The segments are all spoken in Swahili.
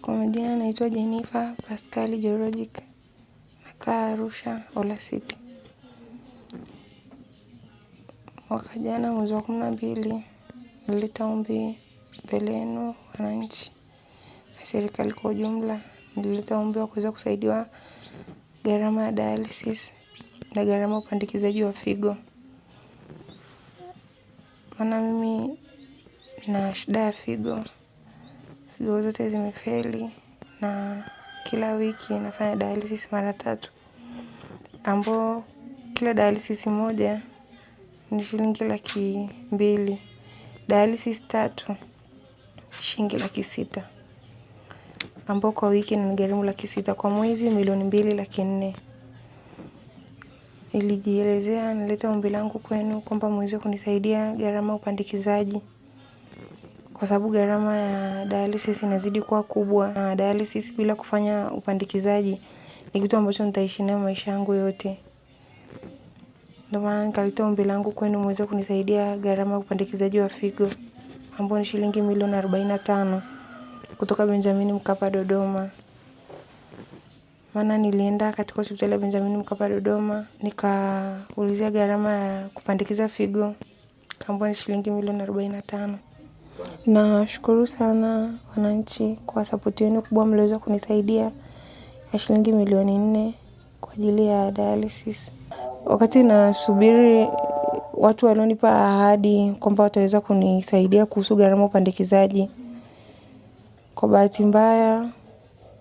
Kwa majina naitwa Jennifer Pascal Georgic, nakaa Arusha, Ola City. Mwaka jana mwezi wa 12 nilileta ombi mbele yenu wananchi na serikali kwa ujumla. Nilileta ombi wa kuweza kusaidiwa gharama ya dialysis na gharama upandikizaji wa figo. Maana mimi na shida ya figo zote zimefeli na kila wiki nafanya dialysis mara 3, ambao kila dialysis moja ni shilingi 200,000. Dialysis 3 shilingi 600,000, ambao kwa wiki inanigharimu 600,000, kwa mwezi 2,400,000. Nilijielezea, nilileta ombi langu kwenu kwamba muweze kunisaidia gharama upandikizaji, kwa sababu gharama ya dialysis inazidi kuwa kubwa, na dialysis bila kufanya upandikizaji ni kitu ambacho nitaishi nayo maisha yangu yote. Ndio maana nikaleta ombi langu kwenu muweze kunisaidia gharama upandikizaji wa figo, ambao ni shilingi 45,000,000 kutoka Benjamin Mkapa Dodoma. Maana nilienda katika hospitali ya Benjamin Mkapa Dodoma, nikaulizia gharama ya kupandikiza figo, ambao ni shilingi 45,000,000. Nashukuru sana wananchi kwa support yenu kubwa mliweza kunisaidia ya shilingi 4,000,000 kwa ajili ya dialysis. Wakati nasubiri watu walionipa ahadi kwamba wataweza kunisaidia kuhusu gharama upandikizaji, kwa bahati mbaya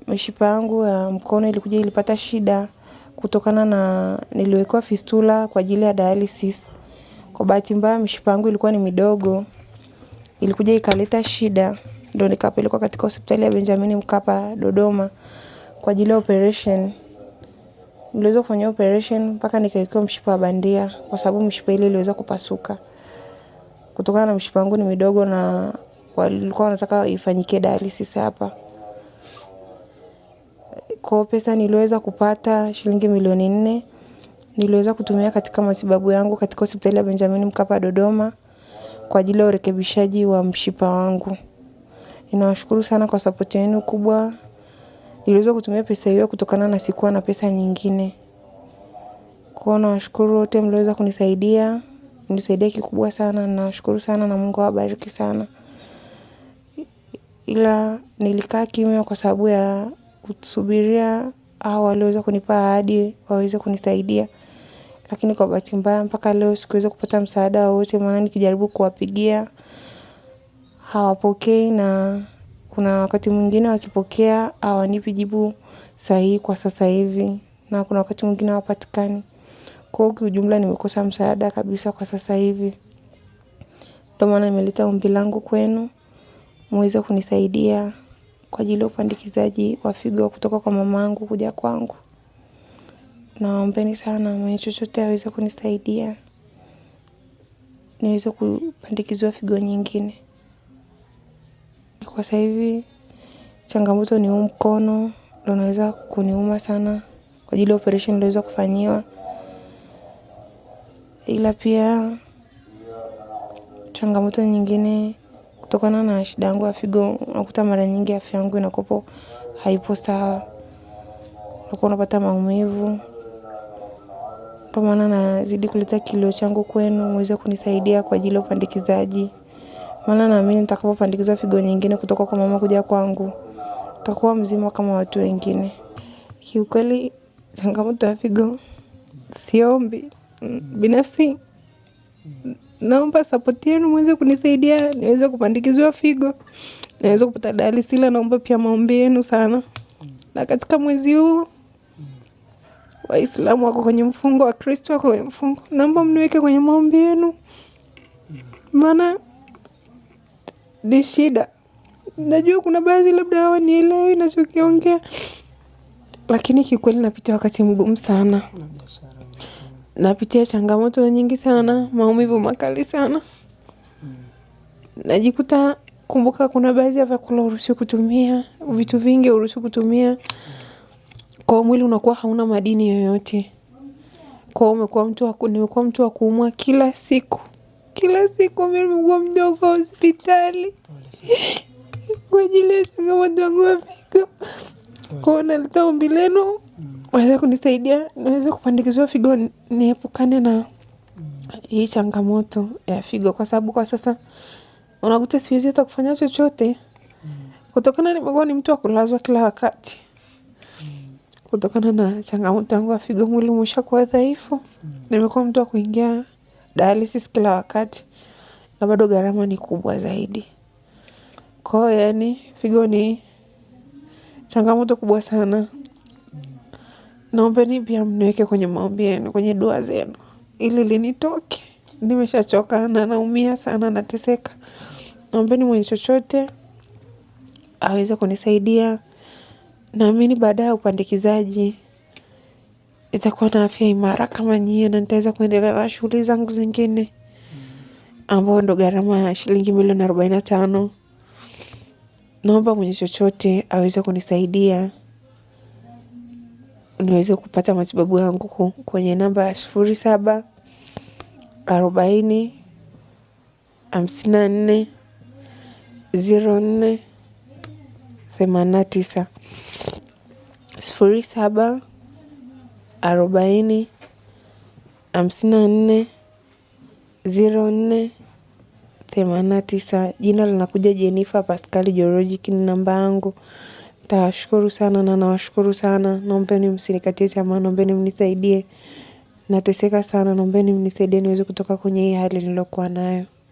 mishipa yangu ya mkono ilipata shida kutokana na niliwekewa fistula kwa ajili ya dialysis. Kwa bahati mbaya mishipa yangu ilikuwa ni midogo, ilikuja ikaleta shida, ndio nikapelekwa katika hospitali ya Benjamin Mkapa Dodoma kwa ajili ya operation. Niliweza kufanya operation mpaka nikawekewa mshipa wa bandia, kwa sababu mshipa ile iliweza kupasuka. Kutokana na mshipa wangu ni midogo na walikuwa wanataka ifanyike dialysis hapa. Kwa pesa niliweza kupata shilingi 4,000,000, niliweza kutumia katika matibabu yangu katika hospitali ya Benjamin Mkapa Dodoma kwa ajili ya urekebishaji wa mshipa wangu. Ninawashukuru sana kwa support yenu kubwa. Niliweza kutumia pesa hiyo kutokana na sikuwa na pesa nyingine. Kwa nawashukuru wote mliweza kunisaidia, mlisaidia kikubwa sana, nawashukuru sana na Mungu awabariki sana. Ila nilikaa kimya kwa sababu ya kusubiria hao walioweza kunipa ahadi waweze kunisaidia. Lakini kwa bahati mbaya mpaka leo sikuweza kupata msaada wowote, maana nikijaribu kuwapigia hawapokei, na kuna wakati mwingine wakipokea hawanipi jibu sahihi kwa sasa hivi, na kuna wakati mwingine hawapatikani. Kwa ujumla nimekosa msaada kabisa kwa sasa hivi. Ndio maana nimeleta ombi langu kwenu muweze kunisaidia kwa ajili ya upandikizaji wa figo kutoka kwa mamangu kuja kwangu. Naombeni sana mwenye chochote aweze kunisaidia niweze kupandikizwa figo nyingine. Kwa sasa hivi changamoto ni mkono ndio unaweza kuniuma sana kwa ajili ya operation niliweza kufanyiwa. Ila pia changamoto nyingine kutokana na shida yangu ya figo, unakuta mara nyingi afya yangu inakuwa haipo sawa, unakuwa unapata maumivu. Ndio maana nazidi kuleta kilio changu kwenu muweze kunisaidia kwa ajili ya upandikizaji. Maana naamini nitakapopandikiza figo nyingine kutoka kwa mama kuja kwangu, nitakuwa mzima kama watu wengine. Kiukweli changamoto ya figo siombi. Binafsi naomba support yenu muweze kunisaidia niweze kupandikizwa figo, niweze kupata dialysis. Ila naomba pia maombi yenu sana. Na katika mwezi huu Waislamu wako kwenye mfungo, Wakristo wako kwenye mfungo, naomba mniweke kwenye maombi yenu. Maana ni shida. Najua kuna baadhi labda hawanielewi ninachokiongea, lakini kikweli napitia wakati mgumu sana. Napitia changamoto nyingi sana, maumivu makali sana. Najikuta kumbuka kuna baadhi ya vyakula huruhusiwi kutumia, vitu vingi huruhusiwi kutumia. Kwa mwili unakuwa hauna madini yoyote. Kwa nimekuwa mtu wa kuumwa kila siku. Kila siku mimi nimekuwa mdogo hospitali. kwa ajili ya changamoto yangu ya figo. Kwa hiyo naleta ombi lenu waweze kunisaidia niweze kupandikizwa figo niepukane na hii changamoto ya figo, kwa sababu kwa sasa unakuta siwezi hata kufanya chochote kutokana nimekuwa ni mtu wa kulazwa kila wakati. Kutokana na changamoto yangu ya figo, mwili umeshakuwa dhaifu. Nimekuwa mtu wa kuingia dialysis kila wakati na bado gharama ni kubwa zaidi. Kwa hiyo yani figo ni changamoto kubwa sana. Naombeni pia mniweke kwenye maombi yenu, kwenye dua zenu ili linitoke. Nimeshachoka na naumia sana, nateseka. Naombeni mwenye chochote aweze kunisaidia. Naamini baada ya upandikizaji nitakuwa na afya imara kama nyie na nitaweza kuendelea na shughuli zangu zingine, ambao ndo gharama ya shilingi milioni 45. Naomba mwenye chochote aweze kunisaidia niweze kupata matibabu yangu kwenye namba ya 07 40 54 04 89 07 40 54 04 89. Jina linakuja Jennifer Pascal George, kini namba yangu. Tashukuru sana na nawashukuru sana. Naombeni msinikatie tamaa, naombeni mnisaidie. Nateseka sana, naombeni mnisaidie niweze kutoka kwenye hii hali nilokuwa nayo.